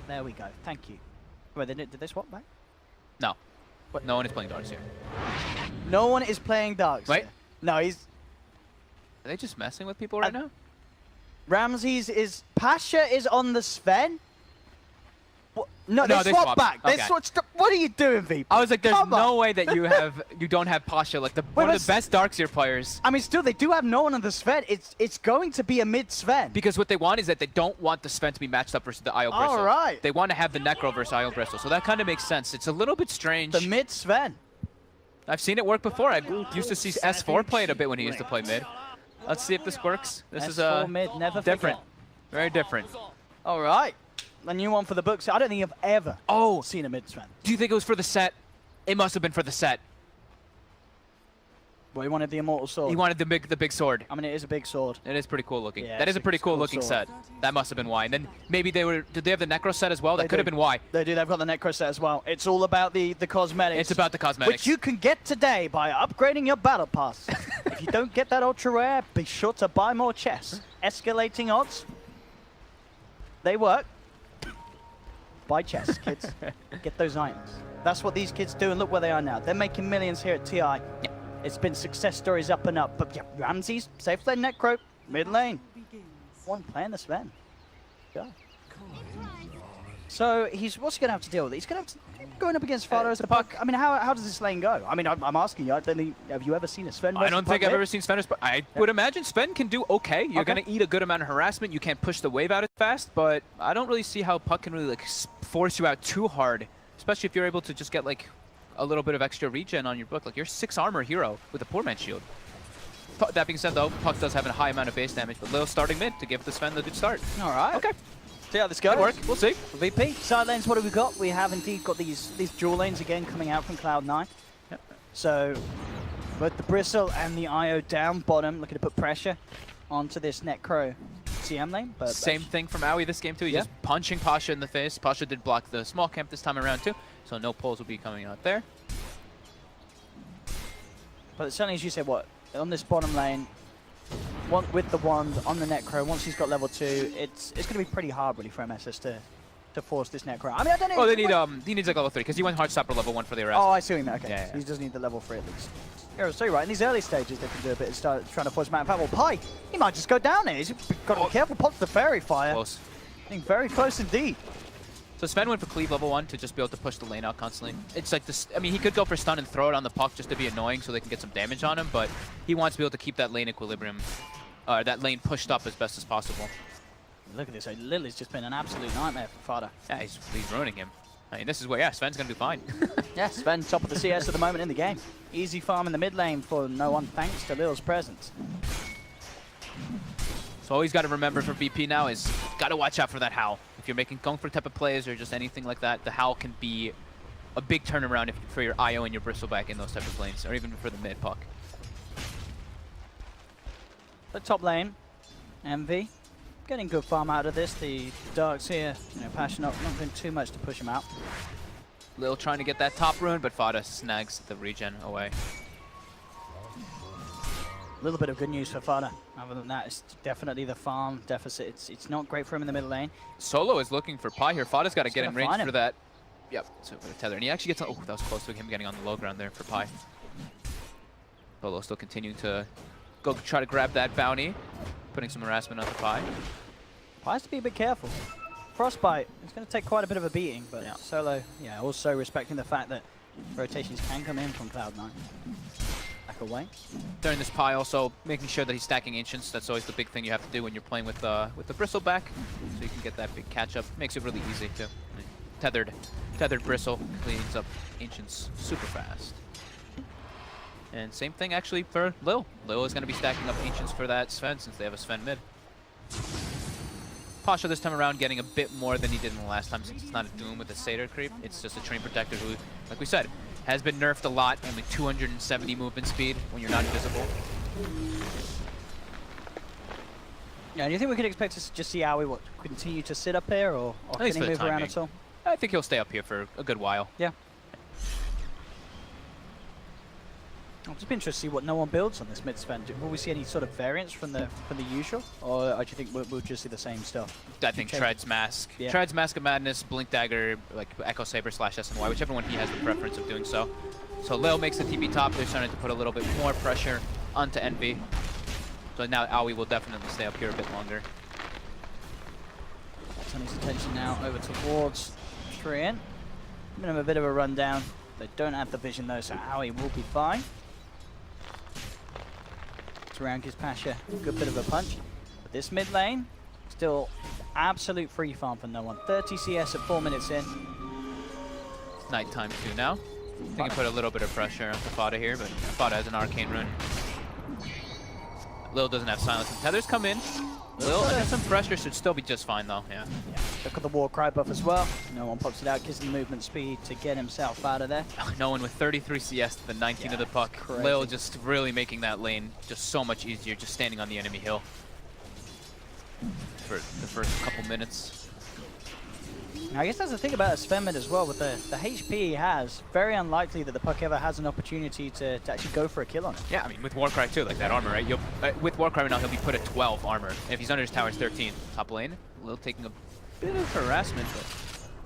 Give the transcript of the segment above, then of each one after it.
There we go. Thank you. Wait, did they swap back? No. What? No one is playing darks here. No one is playing darks. Wait. Here. No, he's... Are they just messing with people right now? Ramses is... Pasha is on the Sven? What? No, No, they they swapped swapped. back. They Okay. switched. What are you doing, V? I was like, there's Come no on. way that you don't have Pasha, like one of the best Darkseer players. I mean, still, they do have no one on the Sven. It's going to be a mid-Sven. Because what they want is that they don't want the Sven to be matched up versus the Io Bristle. All right. They want to have the Necro versus Io Bristle, so that kind of makes sense. It's a little bit strange. The mid-Sven. I've seen it work before. I used to see S4 play it a bit when he used to play mid. Let's see if this works. This is mid, never different. forget. Very different. All right. A new one for the books. I don't think I've ever seen a mid-Sven. Do you think it was for the set? It must have been for the set. Well, he wanted the Immortal Sword. He wanted the big sword. I mean, it is a big sword. It is pretty cool looking. Yeah, that is it's a pretty cool looking sword. set. That must have been why. And then maybe did they have the Necro set as well? That could have been why. They do. They've got the Necro set as well. It's all about the cosmetics. It's about the cosmetics. Which you can get today by upgrading your battle pass. If you don't get that ultra rare, be sure to buy more chests. Escalating odds. They work. Buy chests, kids. Get those items. That's what these kids do, and look where they are now. They're making millions here at TI. Yeah. It's been success stories up and up. But yeah, Ramses, safe lane Necro, mid lane. One playing the Sven. Go. So what's he going to have to deal with? He's going to have to going up against Fado as the puck. I mean, how does this lane go? I mean, I'm asking you. Have you ever seen a Sven? I don't think I've ever seen Sven. I would imagine Sven can do okay. You're Okay. going to eat a good amount of harassment. You can't push the wave out as fast, but I don't really see how puck can really like force you out too hard, especially if you're able to just get like a little bit of extra regen on your book. Like you're 6 armor hero with a poor man shield. That being said, though, puck does have a high amount of base damage, but Lil starting mid to give the Sven the good start. All right. Okay. See how this goes. Good work. We'll see. VP, side lanes, what have we got? We have indeed got these dual lanes again coming out from Cloud9. Yep. So, both the Bristle and the IO down bottom, looking to put pressure onto this Necro CM lane. But Same thing from Aoi this game, too. He's just punching Pasha in the face. Pasha did block the small camp this time around, too, so no pulls will be coming out there. But certainly, as you said, on this bottom lane, with the wand on the Necro, once he's got level 2, it's going to be pretty hard, really, for MSS to force this Necro. I mean, I don't know. Oh, he needs like level 3, because he went Heartstopper level 1 for the arrest. Oh, I see what you mean. Okay, Yeah, he does need the level 3 at least. Yeah, so you're right. In these early stages, they can do a bit and start trying to force him out. In fact, well, Pi, he might just go down here. He's got to be careful. Pops the Fairy Fire. Close. Getting very close indeed. So Sven went for cleave level 1 to just be able to push the lane out constantly. It's like this. I mean, he could go for stun and throw it on the puck just to be annoying so they can get some damage on him, but he wants to be able to keep that lane equilibrium, that lane pushed up as best as possible. Look at this. Lily's just been an absolute nightmare for Fada. Yeah, he's ruining him. I mean, this is where, yeah, Sven's going to do fine. Yeah, Sven top of the CS at the moment in the game. Easy farm in the mid lane for no one thanks to Lil's presence. So all he's got to remember for VP now is got to watch out for that Howl. If you're making Kung Fu type of plays or just anything like that, the Howl can be a big turnaround for your IO and your Bristleback in those type of lanes, or even for the mid puck. The top lane, MV, getting good farm out of this. The Darks here, Passion not doing too much to push him out. Lil trying to get that top rune, but Fada snags the regen away. A little bit of good news for Fada. Other than that, it's definitely the farm deficit. It's not great for him in the middle lane. Solo is looking for Pi here. Fada's got to get in range for that. Yep, so for the tether. And he actually gets, oh, that was close to him getting on the low ground there for Pi. Solo still continuing to go try to grab that bounty, putting some harassment on the Pi. Pi has to be a bit careful. Frostbite, it's going to take quite a bit of a beating, but Solo, also respecting the fact that rotations can come in from Cloud9. Back away. During this Pi, also making sure that he's stacking Ancients. That's always the big thing you have to do when you're playing with the Bristleback, so you can get that big catch-up. Makes it really easy too. Tethered Bristle cleans up Ancients super fast. And same thing actually for Lil. Lil is going to be stacking up Ancients for that Sven since they have a Sven mid. Pasha this time around getting a bit more than he did in the last time since it's not a Doom with a Satyr creep. It's just a Train Protector who, like we said, has been nerfed a lot, only 270 movement speed when you're not invisible. Yeah, do you think we could expect to just see Aoi continue to sit up here, or can he move around at all? I think he'll stay up here for a good while. Yeah. I'll just be interested to see what no one builds on this mid Sven. Will we see any sort of variance from the usual, or do you think we'll just see the same stuff? I think Tread's Mask. Yeah. Tread's Mask of Madness, Blink Dagger, like Echo Saber / SNY, whichever one he has the preference of doing so. So Lil makes the TP top. They're starting to put a little bit more pressure onto Envy. So now Aoi will definitely stay up here a bit longer. Turn his attention now over towards Trian. Giving him a bit of a rundown. They don't have the vision though, so Aoi will be fine. Around gives Pasha a good bit of a punch. But this mid lane, still absolute free farm for no one. 30 CS at 4 minutes in. It's nighttime too now. They can put a little bit of pressure onto Fada here, but Fada has an arcane rune. Lil doesn't have silence. And Tethers come in. Lil under some pressure should still be just fine though, yeah. Look at the war cry buff as well. No one pops it out, gives him the movement speed to get himself out of there. No one with 33 CS to the 19 of the puck. Crazy. Lil just really making that lane just so much easier, just standing on the enemy hill for the first couple minutes. Now, I guess that's the thing about a Sven mid as well. With the HP he has, very unlikely that the puck ever has an opportunity to actually go for a kill on it. Yeah, I mean, with Warcry too, like that armor, right? With Warcry right now, he'll be put at 12 armor. And if he's under his tower, it's 13. Top lane, Lil taking a bit of harassment, but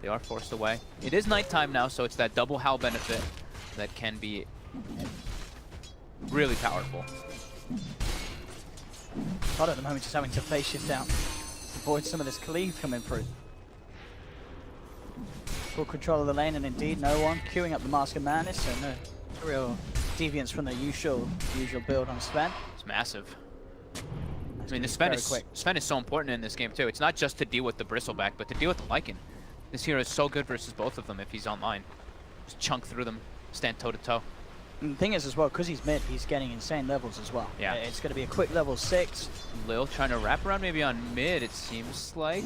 they are forced away. It is nighttime now, so it's that double howl benefit that can be really powerful. But at the moment, just having to phase shift out, avoid some of this cleave coming through. Full control of the lane, and indeed no one queuing up the Mask of Madness, so no real deviance from the usual build on Sven. It's massive. I mean, the Sven is so important in this game too. It's not just to deal with the Bristleback, but to deal with the Lycan. This hero is so good versus both of them if he's online. Just chunk through them, stand toe to toe. And the thing is as well, because he's mid, he's getting insane levels as well. Yeah. It's going to be a quick level 6. Lil trying to wrap around maybe on mid, it seems like.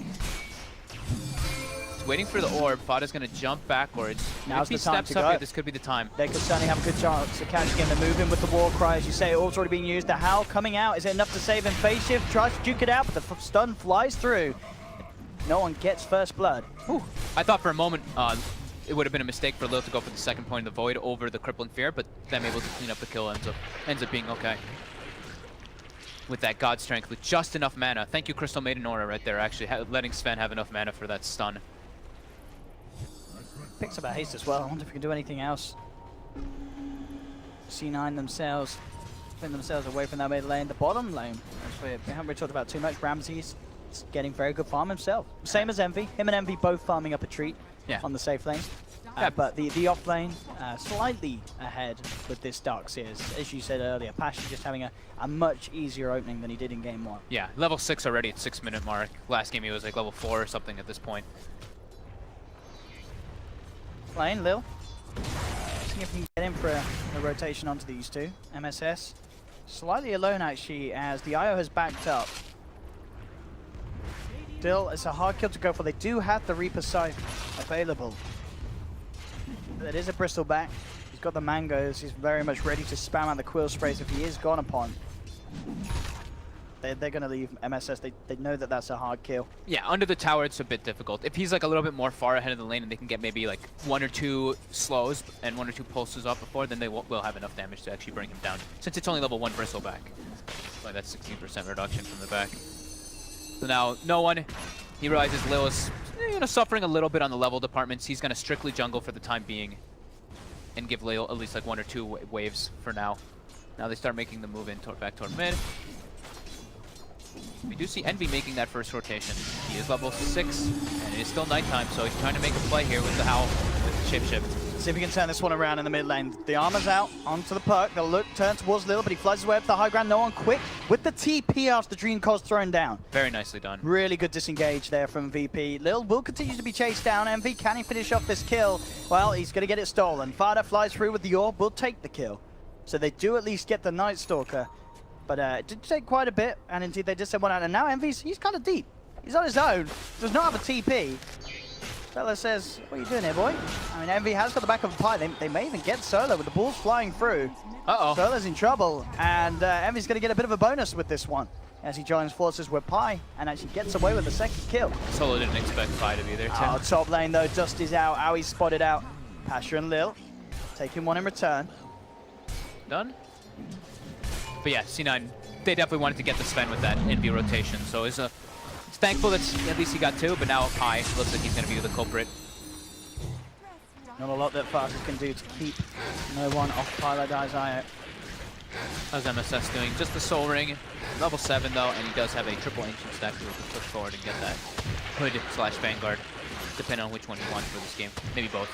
Waiting for the orb. Fada's going to jump backwards. Now's if he the time steps to up go. here, this could be the time. They could certainly have a good chance to catch again. They're moving with the war cry, as you say. Orb's already being used. The howl coming out. Is it enough to save him? Phase shift tries to duke it out, but the stun flies through. No one gets first blood. Whew. I thought for a moment it would have been a mistake for Lil to go for the second point of the Void over the Crippling Fear, but them able to clean up the kill ends up being okay. With that God Strength, with just enough mana. Thank you, Crystal Maiden Aura, right there, actually, letting Sven have enough mana for that stun. Picks up a haste as well. I wonder if we can do anything else. C9 themselves, putting themselves away from that mid lane. The bottom lane, we haven't really talked about too much. Ramsey's getting very good farm himself. Same as Envy. Him and Envy both farming up a treat on the safe lane. But the off lane, slightly ahead with this Dark Seers. As you said earlier, Pasha just having a much easier opening than he did in game 1. Yeah, level 6 already at 6-minute mark. Last game he was like level 4 or something at this point. Lane, Lil. Seeing if we can get in for a rotation onto these two. MSS slightly alone actually, as the IO has backed up. Still, it's a hard kill to go for. They do have the Reaper Scythe available. That is a Bristleback. He's got the mangoes. He's very much ready to spam out the quill sprays if he is gone upon. They're going to leave MSS. They know that that's a hard kill. Yeah, under the tower it's a bit difficult. If he's like a little bit more far ahead of the lane and they can get maybe like 1 or 2 slows and 1 or 2 pulses off before, then they will have enough damage to actually bring him down. Since it's only level 1 Bristleback. Like that's 16% reduction from the back. So now, no one, he realizes Lil is suffering a little bit on the level departments. He's going to strictly jungle for the time being and give Lil at least like 1 or 2 waves for now. Now they start making the move in back toward mid. We do see Envy making that first rotation. He is level 6, and it is still nighttime, so he's trying to make a play here with the Howl, with the Shapeshift. See if we can turn this one around in the mid lane. The armor's out onto the perk. They'll turn towards Lil, but he flies his way up to the high ground. No one quick with the TP after the Dream Coil's thrown down. Very nicely done. Really good disengage there from VP. Lil will continue to be chased down. Envy, can he finish off this kill? Well, he's going to get it stolen. Fada flies through with the orb, will take the kill. So they do at least get the Night Stalker. But it did take quite a bit, and indeed they just sent one out. And now Envy's, he's kind of deep. He's on his own, does not have a TP. Fella says, what are you doing here, boy? I mean, Envy has got the back of a pie. They may even get Solo with the balls flying through. Uh-oh. Solo's in trouble, and Envy's going to get a bit of a bonus with this one as he joins forces with Pi and actually gets away with the second kill. Solo didn't expect Pi to be there, too. Oh, top lane, though. Dust is out. Aui's spotted out. Pasha and Lil taking one in return. Done? But yeah, C9, they definitely wanted to get the Sven with that NV rotation. So it's thankful that at least he got 2, but now Pi looks like he's going to be the culprit. Not a lot that Fasters can do to keep no one off Piladi's eye out. How's MSS doing? Just the Soul Ring, level 7 though, and he does have a triple Ancient stack to push forward and get that Hood/Vanguard, depending on which one he wants for this game. Maybe both.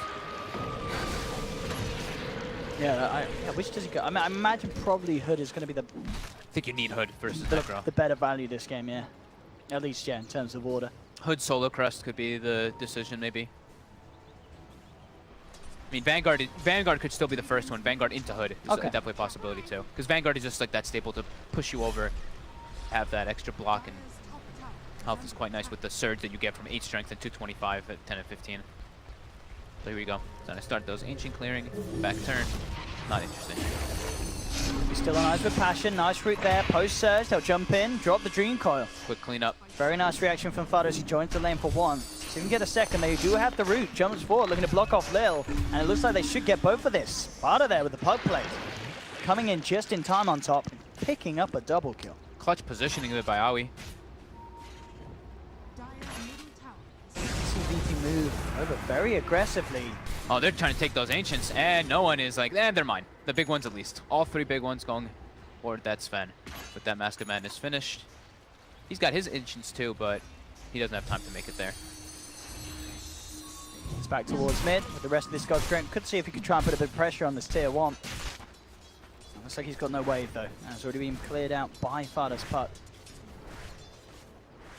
Yeah, which does he go? I mean, I imagine probably Hood is going to be I think you need Hood versus Necro. the better value this game, yeah. At least, yeah, in terms of order. Hood Solo Crest could be the decision, maybe. I mean, Vanguard could still be the first one. Vanguard into Hood is definitely a possibility too. Because Vanguard is just like that staple to push you over, have that extra block, and health is quite nice with the surge that you get from 8 strength and 225 at 10 and 15. So here we go. So I start those Ancient clearing, back turn. Not interesting. He's still on eyes with Passion. Nice route there. Post surge. They'll jump in, drop the Dream Coil. Quick cleanup. Very nice reaction from Fado as he joins the lane for 1. So you can get a second. They do have the route. Jumps forward, looking to block off Lil. And it looks like they should get both of this. Fado there with the pug plate. Coming in just in time on top, picking up a double kill. Clutch positioning there by Aoi. CVT move over very aggressively. Oh, they're trying to take those Ancients, and no one is like, they're mine. The big ones at least. All 3 big ones going toward that Sven. With that Mask of Madness finished. He's got his Ancients too, but he doesn't have time to make it there. It's back towards mid with the rest of this God's Strength. Could see if he could try and put a bit of pressure on this tier 1. Looks like he's got no wave though. It's already been cleared out by Fader's putt.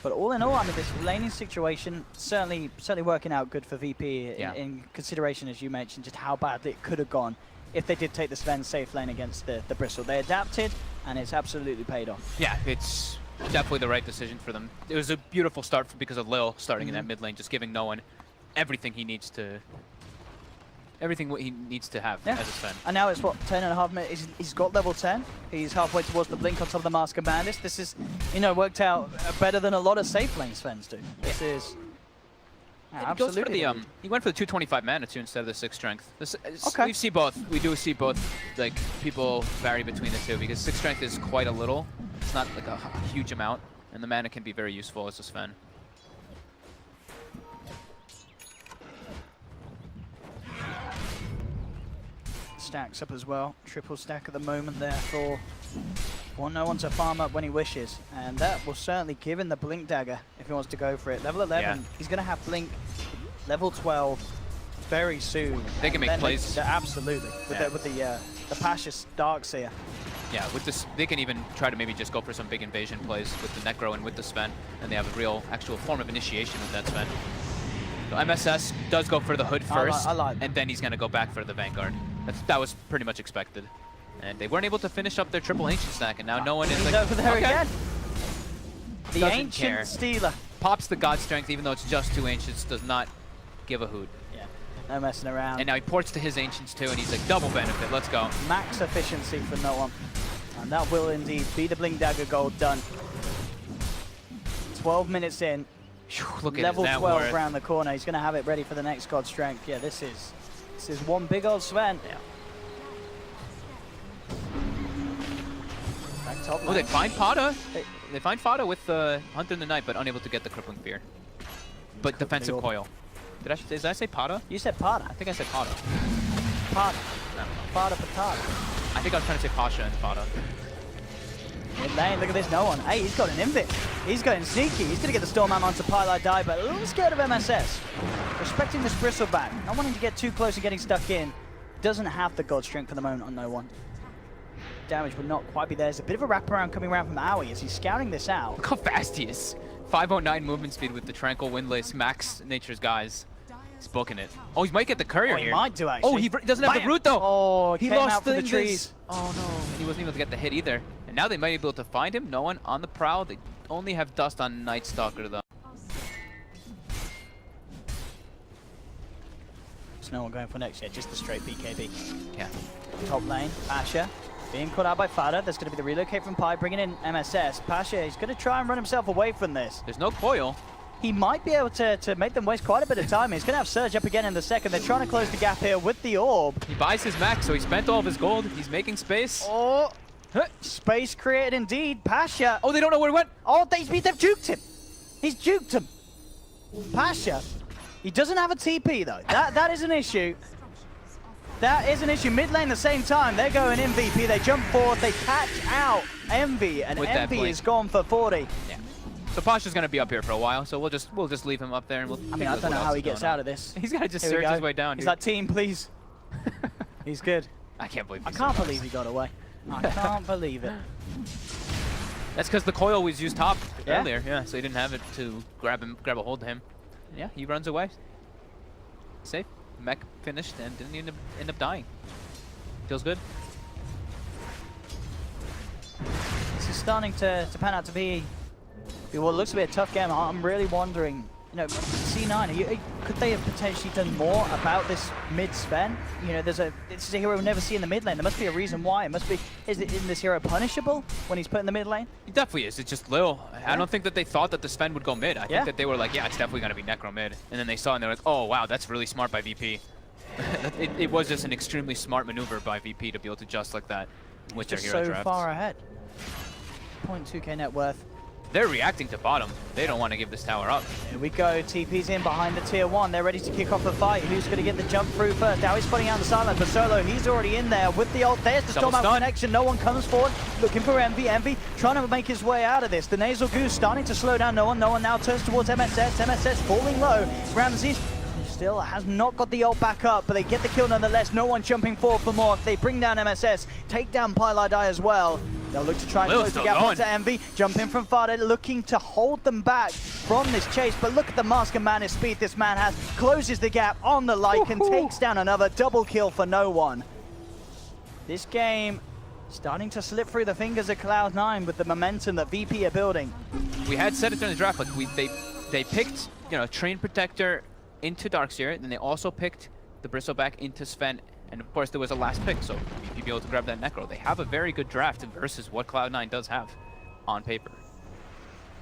But all in all, I mean, this laning situation certainly working out good for VP in consideration, as you mentioned, just how badly it could have gone if they did take the Sven safe lane against the Bristle. They adapted, and it's absolutely paid off. Yeah, it's definitely the right decision for them. It was a beautiful start because of Lil starting in that mid lane, just giving no one everything he needs to have as a Sven. And now it's what, 10.5 minutes. He's got level 10. He's halfway towards the blink on top of the Mask of Madness. This is, you know, worked out better than a lot of safe lane Svens do. This is absolutely. He went for the 225 mana too instead of the 6 strength. We see both. We do see both. Like, people vary between the two because 6 strength is quite a little. It's not like a huge amount, and the mana can be very useful as a Sven. Stacks up as well. Triple stack at the moment there for no one to farm up when he wishes. And that will certainly give him the Blink Dagger if he wants to go for it. Level 11, he's going to have Blink. Level 12 very soon. They can make plays. Absolutely. With the Pasha's Darkseer. Yeah, with this, they can even try to maybe just go for some big invasion plays with the Necro and with the Sven, and they have a real, actual form of initiation with that Sven. So MSS does go for the Hood first, and then he's going to go back for the Vanguard. That was pretty much expected. And they weren't able to finish up their triple Ancient stack, and now no one is he's like, over there again. The Doesn't Ancient care. Stealer. Pops the God Strength, even though it's just 2 Ancients, does not give a hoot. Yeah, no messing around. And now he ports to his Ancients too, and he's like, double benefit, let's go. Max efficiency for no one. And that will indeed be the Blink Dagger gold done. 12 minutes in. Look at level 12 worth. around the corner. He's going to have it ready for the next God Strength. Yeah, this is one big old Sven. Yeah. Back top Oh, they find Pada. They find Fada with Hunter in the Night, but unable to get the Crippling Fear. But defensive coil. Did I say Pada? You said Pada. I think I said Pada. Pada. No. Pada Patada. I think I was trying to say Pasha and Pada. In lane, look at this, no one. Hey, he's got an Invit. He's going sneaky. He's going to get the Storm Arm onto Pilot Die, but a little scared of MSS. Respecting this Bristleback. Not wanting to get too close and getting stuck in. Doesn't have the God Strength for the moment on no one. Damage would not quite be there. There's a bit of a wraparound coming around from Aoi as he's scouting this out. Look how fast he is. 509 movement speed with the Tranquil Windlace, max Nature's Guise. He's booking it. Oh, he might get the courier here. He might do, actually. Oh, he doesn't have the root, though. Oh, he came lost out for the trees. Oh, no. And he wasn't able to get the hit either. And now they might be able to find him. No one on the prowl. They only have Dust on Night Stalker, though. There's no one going for next yet, just the straight BKB. Yeah. Top lane, Pasha being caught out by Fada. There's going to be the relocate from Pi, bringing in MSS. Pasha, he's going to try and run himself away from this. There's no coil. he might be able to make them waste quite a bit of time. He's going to have Surge up again in the second. They're trying to close the gap here with the orb. He buys his max, so he spent all of his gold. He's making space. Oh, space created indeed. Pasha. Oh, they don't know where he went. Oh, they've juked him. He's juked him. Pasha. He doesn't have a TP though. That is an issue. That is an issue. Mid lane at the same time. They're going in VP. They jump forward. They catch out Envy, and Envy is gone for 40. Yeah. So Pasha's gonna be up here for a while. So we'll just leave him up there, and we'll. I mean, I don't know how he gets out of this. He's gotta just search his way down. He's like, team, please. He's good. I can't believe. I can't believe he got away. I can't believe it. That's because the coil was used top earlier. Yeah. So he didn't have it to grab a hold of him. Yeah, he runs away. Safe. Mech finished and didn't end up dying. Feels good. This is starting to pan out to be what looks to be a tough game. I'm really wondering, you know, C9, could they have potentially done more about this mid Sven? You know, this is a hero we'll never see in the mid lane. There must be a reason why. Isn't this hero punishable when he's put in the mid lane? He definitely is. It's just Lil. I don't think that they thought that the Sven would go mid. I think that they were like, yeah, it's definitely going to be Necro mid. And then they saw and they're like, oh, wow, that's really smart by VP. it was just an extremely smart maneuver by VP to be able to adjust like that with their hero drafts. So far ahead. 0.2k net worth. They're reacting to bottom. They don't want to give this tower up. Here we go. TP's in behind the tier 1. They're ready to kick off the fight. Who's going to get the jump through first? Now he's putting out the silence for Solo. He's already in there with the ult. There's the Storm out connection. No one comes forward. Looking for Envy. Envy trying to make his way out of this. The Nasal Goose starting to slow down. No one now turns towards MSS. MSS falling low. Ramses still has not got the ult back up, but they get the kill nonetheless. No one jumping forward for more. They bring down MSS. Take down Pylai as well. They'll look to try and close the gap onto Envy. Jump in from Farted, looking to hold them back from this chase. But look at the Mask and Madness speed this man has. Closes the gap on the Lycan, takes down another double kill for no one. This game starting to slip through the fingers of Cloud9 with the momentum that VP are building. We had said it during the draft, like they picked, you know, Train Protector into Darkseer, and they also picked the Bristleback into Sven. And of course, there was a last pick, so VP be able to grab that Necro. They have a very good draft versus what Cloud9 does have on paper.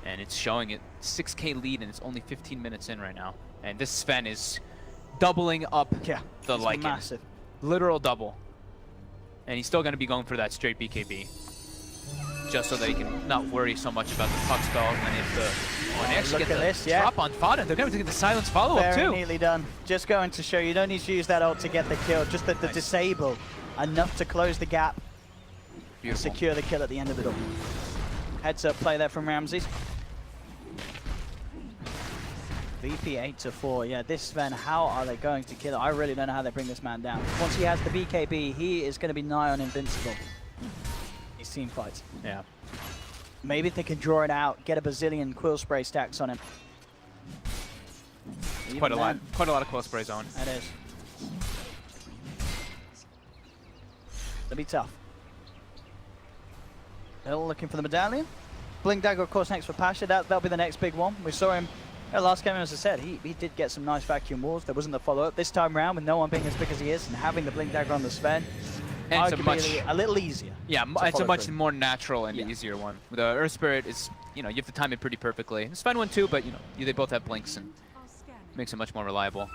And it's showing it 6k lead, and it's only 15 minutes in right now. And this Sven is doubling up the Lycan. Massive. Literal double. And he's still going to be going for that straight BKB. Just so they can not worry so much about the puck spells. And if when they actually get the drop on Fada, they're going to get the silence follow-up too. Very neatly done. Just going to show you don't need to use that ult to get the kill. Just the disable enough to close the gap. Beautiful. Secure the kill at the end of it all. Heads up play there from Ramses. VP 8-4. Yeah, this Sven, how are they going to kill it? I really don't know how they bring this man down. Once he has the BKB, he is going to be nigh on invincible. These team fights. Yeah. Maybe if they can draw it out, get a bazillion quill spray stacks on him. Quite a lot of quill sprays on. That is. That'll be tough. They're looking for the medallion. Blink Dagger, of course, next for Pasha. That'll be the next big one. We saw him last game, as I said, he did get some nice vacuum walls. There wasn't the follow-up. This time around, with no one being as big as he is and having the Blink Dagger on the Sven, and it's a little easier. Yeah, it's a much more natural and easier one. The Earth Spirit is, you know, you have to time it pretty perfectly. The Sven one too, but you know, they both have blinks and makes it much more reliable.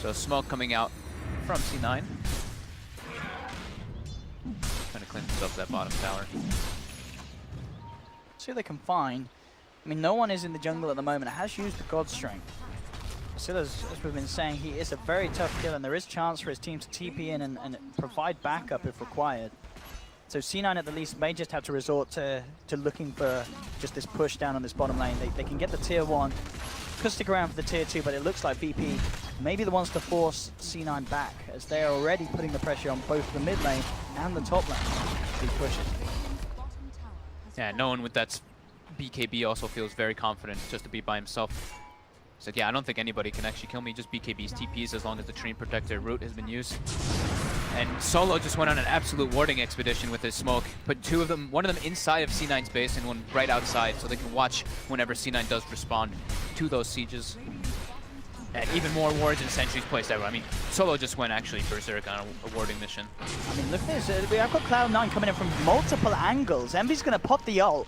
So smoke coming out from C9. Trying to clean themselves that bottom tower. See what they can find. I mean, no one is in the jungle at the moment. It has used the God Strength. Still, as we've been saying, he is a very tough kill, and there is chance for his team to TP in and provide backup if required. So C9 at the least may just have to resort to looking for just this push down on this bottom lane. They can get the tier 1, could stick around for the tier 2, but it looks like VP may be the ones to force C9 back, as they are already putting the pressure on both the mid lane and the top lane. Big pushes. Yeah, no one with that BKB also feels very confident just to be by himself. He's like, yeah, I don't think anybody can actually kill me, just BKB's TPs as long as the Train Protector route has been used. And Solo just went on an absolute warding expedition with his smoke. Put one of them inside of C9's base and one right outside, so they can watch whenever C9 does respond to those sieges. And even more wards and sentries placed everywhere. I mean, Solo just went actually berserk on a warding mission. I mean, look at this. I've got Cloud9 coming in from multiple angles. Envy's going to pop the ult.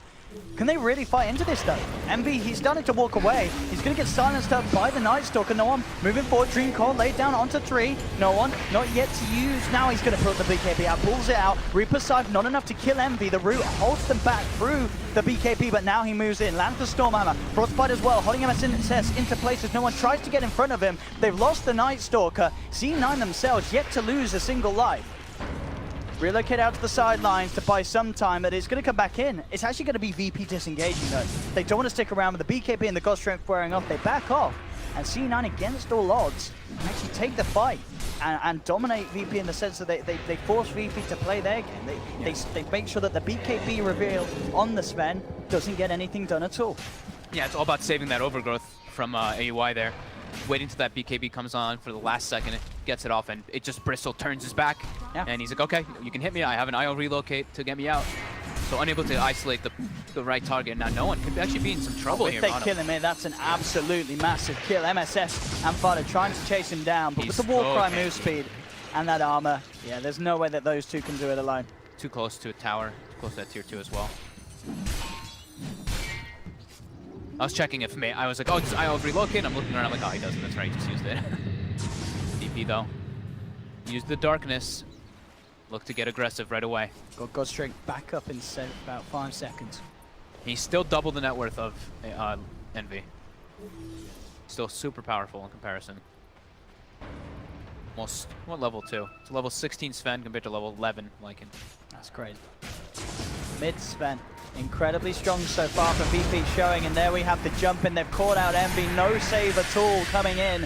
Can they really fight into this though? Envy, he's starting to walk away. He's going to get silenced up by the Night Stalker. No one moving forward. Dream Core laid down onto 3. No one, not yet to use. Now he's going to put the BKB out, pulls it out. Reaper Scythe, not enough to kill Envy. The root holds them back through the BKB, but now he moves in. Lands the Stormhammer. Frostbite as well, holding MSS into places. No one tries to get in front of him. They've lost the Night Stalker. C9 themselves yet to lose a single life. Relocate out to the sidelines to buy some time, but it's going to come back in. It's actually going to be VP disengaging though. They don't want to stick around with the BKB and the God Strength wearing off. They back off, and C9 against all odds actually take the fight and dominate VP in the sense that they force VP to play their game. They make sure that the BKB reveal on the Sven doesn't get anything done at all. Yeah, it's all about saving that overgrowth from AUI there. Waiting till that BKB comes on for the last second, it gets it off, and it just Bristle turns his back. Yeah. And he's like, okay, you can hit me. I have an IO relocate to get me out. So unable to isolate the right target. Now no one could actually be in some trouble here. If they kill him, that's an absolutely massive kill. MSS and Fada trying to chase him down, but with the Warcry move speed and that armor, yeah, there's no way that those two can do it alone. Too close to a tower, too close to that tier 2 as well. I was checking if I was like, oh, just IO relocate. I'm looking around, I'm like, oh, he doesn't. That's right, he just used it. DP though, use the darkness. Look to get aggressive right away. Got God Strength back up in about 5 seconds. He's still double the net worth of Envy. Still super powerful in comparison. Almost, what level 2? It's level 16 Sven compared to level 11 Lycan. That's crazy. Mid Sven. Incredibly strong so far from VP showing, and there we have the jump in. They've caught out Envy. No save at all coming in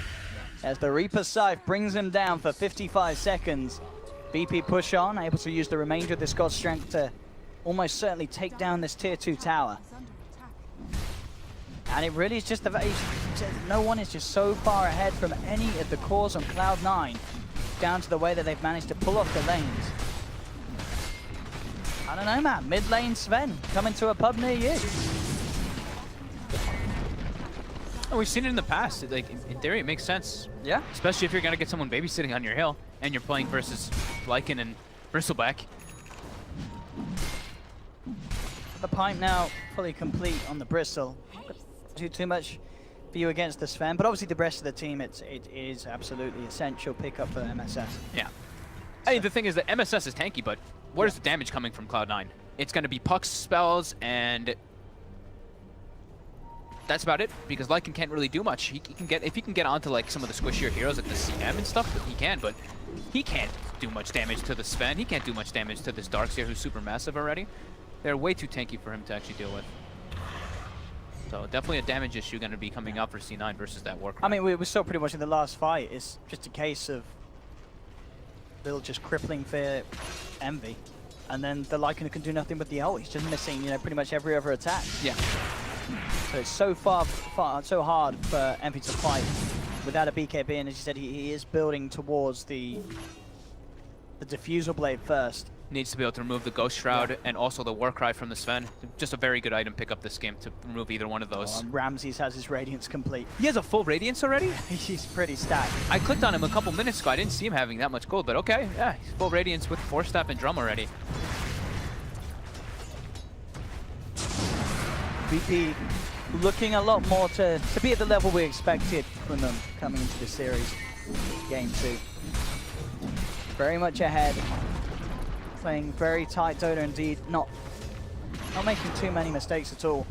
as the Reaper Scythe brings him down for 55 seconds. VP push on, able to use the remainder of this God Strength to almost certainly take down this tier 2 tower. And it really is just no one is just so far ahead from any of the cores on Cloud9, down to the way that they've managed to pull off the lanes. I don't know, man. Mid lane Sven coming to a pub near you. Oh, we've seen it in the past. Like in theory, it makes sense. Yeah. Especially if you're gonna get someone babysitting on your hill and you're playing versus Lycan and Bristleback. The pipe now fully complete on the Bristle. Do too much for you against the Sven, but obviously the rest of the team, it is absolutely essential pickup for MSS. Yeah. I mean, the thing is that MSS is tanky, but where's the damage coming from Cloud9? It's going to be pucks, spells, and that's about it, because Lycan can't really do much. He can get, if he can get onto like some of the squishier heroes like the CM and stuff, he can, but he can't do much damage to the Sven. He can't do much damage to this Darkseer, who's super massive already. They're way too tanky for him to actually deal with. So definitely a damage issue going to be coming up for C9 versus that Warcry. I mean, we saw pretty much in the last fight, it's just a case of little just crippling for Envy, and then the Lycan can do nothing but the ult. He's just missing, you know, pretty much every other attack. Yeah. So it's so so hard for Envy to fight without a BKB, and as you said, he is building towards the Diffusal Blade first. Needs to be able to remove the Ghost Shroud and also the Warcry from the Sven. Just a very good item pick up this game to remove either one of those. Ramses has his Radiance complete. He has a full Radiance already? He's pretty stacked. I clicked on him a couple minutes ago. I didn't see him having that much gold, but okay. Yeah, he's full Radiance with Force Staff and Drum already. VP looking a lot more to be at the level we expected from them coming into this series. Game 2. Very much ahead. Playing very tight Dota indeed, not making too many mistakes at all.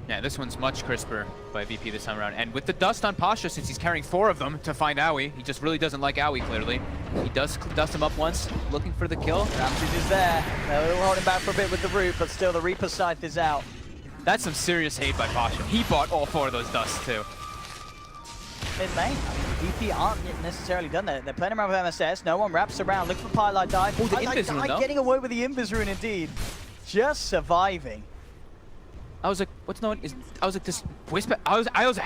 Yeah, this one's much crisper by VP this time around. And with the dust on Pasha, since he's carrying 4 of them to find Owie, he just really doesn't like Owie, clearly. He does dust him up once, looking for the kill. Ramses is there. They're holding back for a bit with the root, but still the Reaper Scythe is out. That's some serious hate by Pasha. He bought all 4 of those dusts, too. Mid lane, VP aren't necessarily done that. They're playing around with MSS. No one wraps around. Look for Pylite dive. Oh, the Invis rune, though. Getting away with the Invis rune, indeed. Just surviving. I was like, what's known? I was like, this whisper. I was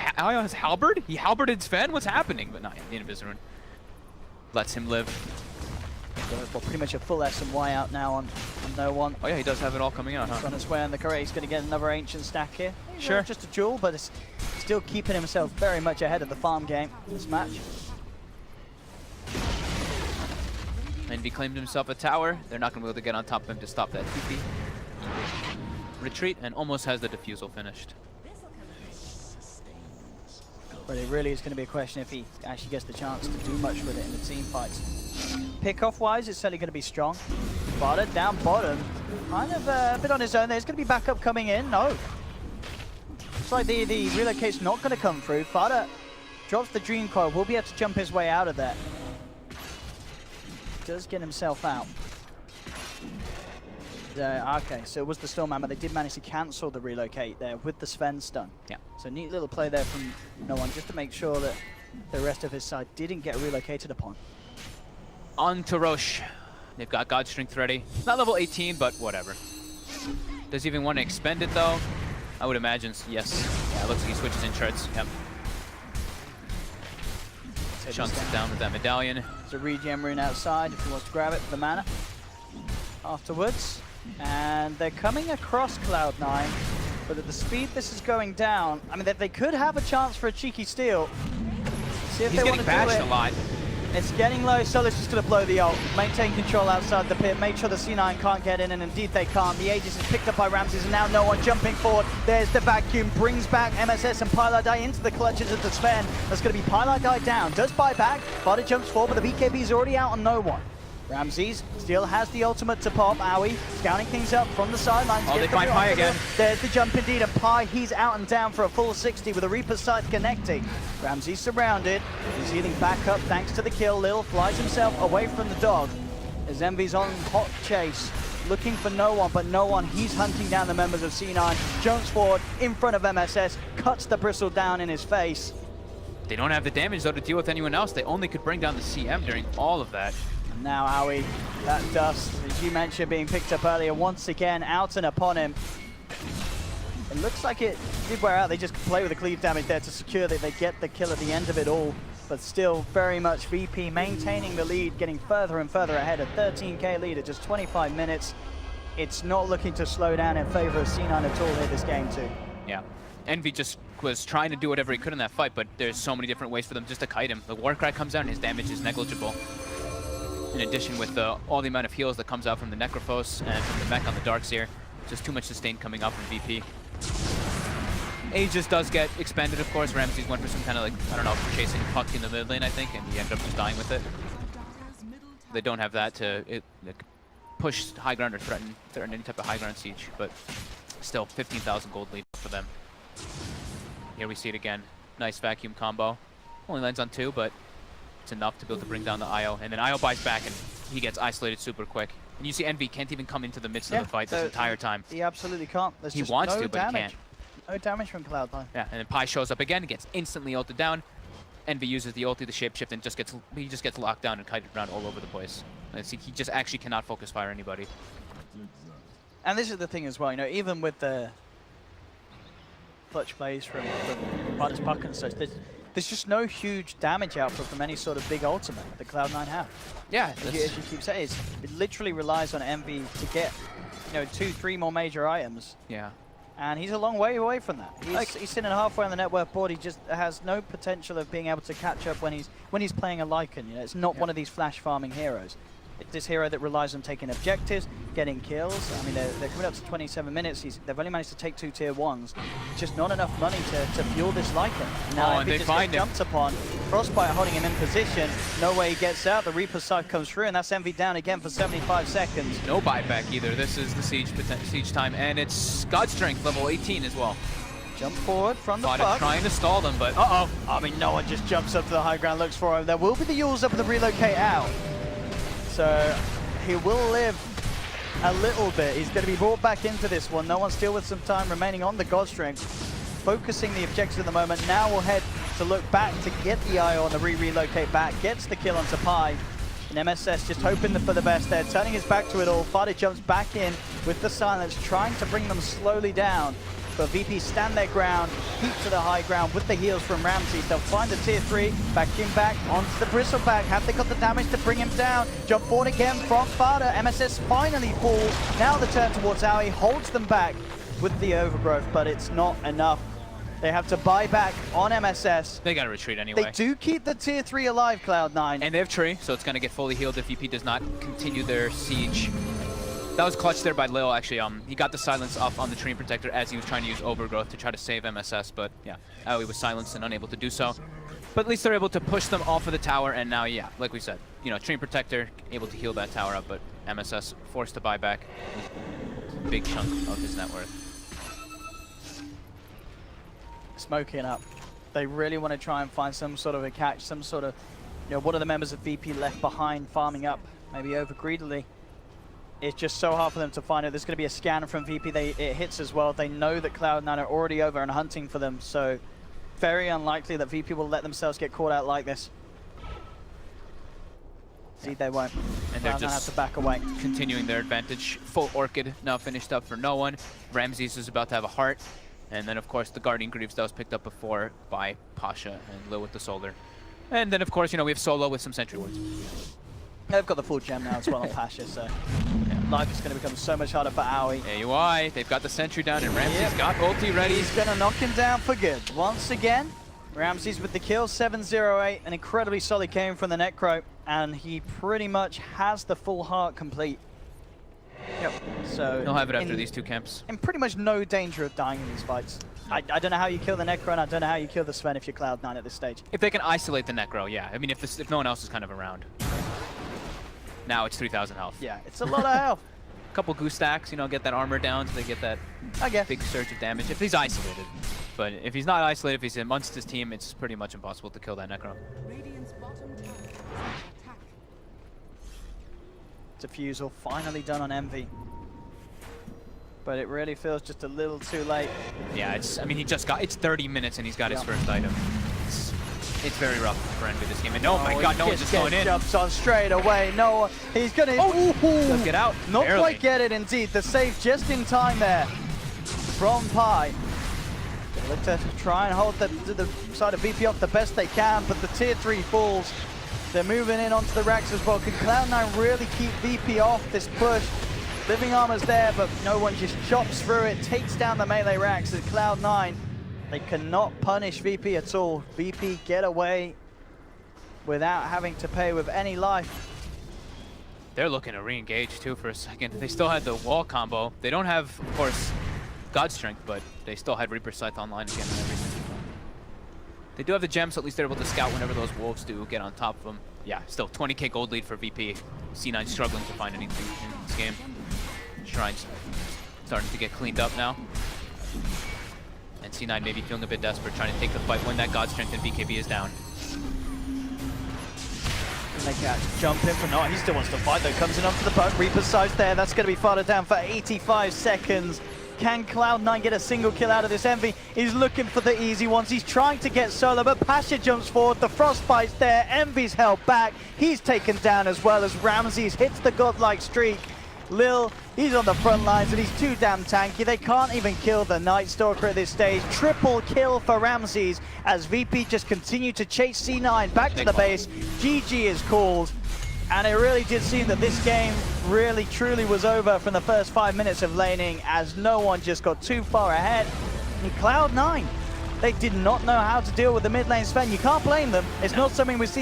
halberd. He halberded Sven. What's happening? But no, the Invis rune lets him live. Well, pretty much a full SMY out now on no one. Oh yeah, he does have it all coming out, huh? It's on its way on the Corée. He's going to get another Ancient stack here. Sure. Just a duel, but it's still keeping himself very much ahead of the farm game in this match. And he claimed himself a tower. They're not going to be able to get on top of him to stop that TP. retreat and almost has the defusal finished. But it really is going to be a question if he actually gets the chance to do much with it in the team fights. Pick-off-wise, it's certainly going to be strong. Fada down bottom, kind of a bit on his own. There's going to be backup coming in. No. Looks like the relocate's not going to come through. Fada drops the Dream Coil. Will be able to jump his way out of there. Does get himself out. Okay, so it was the Storm Hammer. They did manage to cancel the relocate there with the Sven stun. Yeah. So neat little play there from No One, just to make sure that the rest of his side didn't get relocated upon. On to Roche. They've got God Strength ready. Not level 18, but whatever. Does he even want to expend it though? I would imagine yes. Yeah, it looks like he switches in charts. Yep. Chunks it down with that medallion. There's a regen rune outside if he wants to grab it for the mana afterwards. And they're coming across Cloud9, but at the speed this is going down, I mean, they could have a chance for a cheeky steal. See if He's they want getting to bashed do it. a lot. It's getting low, Solis just going to blow the ult. Maintain control outside the pit, make sure the C9 can't get in, and indeed they can't. The Aegis is picked up by Ramses, and now No One jumping forward. There's the vacuum, brings back MSS and Pilar into the clutches of the Sven. That's going to be Pilar down, does buy back. Fada jumps forward, but the BKB is already out on No One. Ramses still has the ultimate to pop. Aoi scouting things up from the sidelines. Oh, they find Pi again. There's the jump indeed, and Pi, he's out and down for a full 60 with a Reaper's Scythe connecting. Ramses surrounded. He's healing back up thanks to the kill. Lil flies himself away from the dog. As Envy's on hot chase, looking for No One, but No One, he's hunting down the members of C9. Jumps forward in front of MSS, cuts the bristle down in his face. They don't have the damage though to deal with anyone else. They only could bring down the CM during all of that. Now Aoi, that dust, as you mentioned, being picked up earlier, once again out and upon him. It looks like it did wear out. They just play with the cleave damage there to secure that they get the kill at the end of it all. But still very much VP maintaining the lead, getting further and further ahead. A 13k lead at just 25 minutes. It's not looking to slow down in favor of C9 at all here this game too. Yeah. Envy just was trying to do whatever he could in that fight, but there's so many different ways for them just to kite him. The Warcry comes out and his damage is negligible. In addition with all the amount of heals that comes out from the Necrophos and from the mech on the Darkseer, just too much sustain coming out from VP. Aegis does get expanded, of course. Ramses went for some kind of like, I don't know, chasing puck in the mid lane, I think, and he ended up just dying with it. They don't have that to push high ground or threaten any type of high ground siege, but still 15,000 gold lead for them. Here we see it again. Nice vacuum combo. Only lands on 2, but it's enough to be able to bring down the IO. And then IO buys back and he gets isolated super quick. And you see Envy can't even come into the midst of the fight this entire time. He absolutely can't. There's He just wants no to, but damage. he can't. No damage from Cloud9. Yeah, and then Pi shows up again, gets instantly ulted down. Envy uses the ulti, the shapeshift, and he just gets locked down and kited around all over the place. And see, he just actually cannot focus fire anybody. And this is the thing as well, you know, even with the clutch plays from Fada's puck and such, there's just no huge damage output from any sort of big ultimate that Cloud9 have. Yeah, as you keep saying, it literally relies on Envy to get, you know, 2-3 more major items. Yeah. And he's a long way away from that. He's sitting halfway on the net worth board. He just has no potential of being able to catch up when he's playing a Lycan. You know, it's not one of these flash farming heroes. It's this hero that relies on taking objectives, getting kills. I mean, they're coming up to 27 minutes. They've only managed to take 2 tier 1s. Just not enough money to fuel this Lycan. Now, if he just gets jumped upon, Frostbite holding him in position. No way he gets out. The Reaper's Scythe comes through, and that's Envy down again for 75 seconds. No buyback either. This is the siege time, and it's God Strength level 18 as well. Jump forward from the Fada puck. trying to stall them, but I mean, No One just jumps up to the high ground, looks for him. There will be the Yules up with the relocate out. So he will live a little bit. He's going to be brought back into this one. No One still with some time remaining on the God Strength. Focusing the objectives at the moment. Now we'll head to look back to get the IO on the relocate back. Gets the kill onto Pi. And MSS just hoping for the best there. Turning his back to it all. Fada jumps back in with the silence. Trying to bring them slowly down. But VP stand their ground, keep to the high ground with the heals from Ramses. They'll find the tier 3, vacuum back onto the bristleback. Have they got the damage to bring him down? Jump forward again from Fada. MSS finally falls. Now the turn towards Aoi holds them back with the overgrowth, but it's not enough. They have to buy back on MSS. They gotta retreat anyway. They do keep the tier 3 alive, Cloud9. And they have Tree, so it's gonna get fully healed if VP does not continue their siege. That was clutch there by Lil, actually. He got the silence off on the Treant Protector as he was trying to use Overgrowth to try to save MSS, but yeah, AoE was silenced and unable to do so. But at least they're able to push them off of the tower, and now, yeah, like we said, you know, Treant Protector able to heal that tower up, but MSS forced to buy back a big chunk of his net worth. Smoking up. They really want to try and find some sort of a catch, some sort of, you know, what are the members of VP left behind farming up, maybe over greedily. It's just so hard for them to find it. There's going to be a scan from VP. It hits as well. They know that Cloud9 are already over and hunting for them, so very unlikely that VP will let themselves get caught out like this. See, they won't. And they're just have to back away. Continuing their advantage. Full Orchid now finished up for no one. Ramses is about to have a heart. And then, of course, the Guardian Greaves that was picked up before by Pasha and Lil with the Solar. And then, of course, you know, we have Solo with some Sentry Wards. They've got the full gem now as well on Pasha, so life is going to become so much harder for Aoi. AUI, they've got the Sentry down, and Ramses got ulti ready. He's going to knock him down for good. Once again, Ramses with the kill, 708. An incredibly solid game from the Necro, and he pretty much has the full heart complete. Yep. So he'll have it after these two camps. In pretty much no danger of dying in these fights. I don't know how you kill the Necro, and I don't know how you kill the Sven if you're Cloud9 at this stage. If they can isolate the Necro, yeah. I mean, if no one else is kind of around. Now it's 3,000 health. Yeah, it's a lot of health. A couple goose stacks, you know, get that armor down so they get that big surge of damage. If he's isolated. But if he's not isolated, if he's amongst his team, it's pretty much impossible to kill that Necro. Defusal finally done on Envy. But it really feels just a little too late. Yeah, I mean, it's 30 minutes and he's got his first item. It's very rough for Envy this game. And oh my god, no one's just going in. Jumps on straight away. No, he's gonna does get out. Not barely. Quite get it indeed. The save just in time there from Pi. They look to try and hold the side of VP off the best they can, but the tier 3 falls. They're moving in onto the racks as well. Can Cloud9 really keep VP off this push? Living Armor's there, but no one just chops through it, takes down the melee racks as Cloud9. They cannot punish VP at all. VP get away without having to pay with any life. They're looking to re-engage too for a second. They still had the wall combo. They don't have, of course, God Strength, but they still had Reaper Scythe online again and everything. They do have the gems, so at least they're able to scout whenever those wolves do get on top of them. Yeah, still 20k gold lead for VP. C9 struggling to find anything in this game. Shrine's starting to get cleaned up now. And C9 maybe feeling a bit desperate, trying to take the fight when that God Strength and BKB is down. And they catch, jump in for no, he still wants to fight though, comes in onto the boat, Reaper's Scythe there, that's going to be farther down for 85 seconds. Can Cloud9 get a single kill out of this? Envy is looking for the easy ones. He's trying to get solo, but Pasha jumps forward. The Frostbite's there. Envy's held back. He's taken down as well as Ramses hits the godlike streak. Lil, he's on the front lines and he's too damn tanky. They can't even kill the Night Stalker at this stage. Triple kill for Ramses as VP just continue to chase C9 back to the base. GG is called. And it really did seem that this game really truly was over from the first 5 minutes of laning as no one just got too far ahead. And Cloud9, they did not know how to deal with the mid lane Sven. You can't blame them. It's not something we see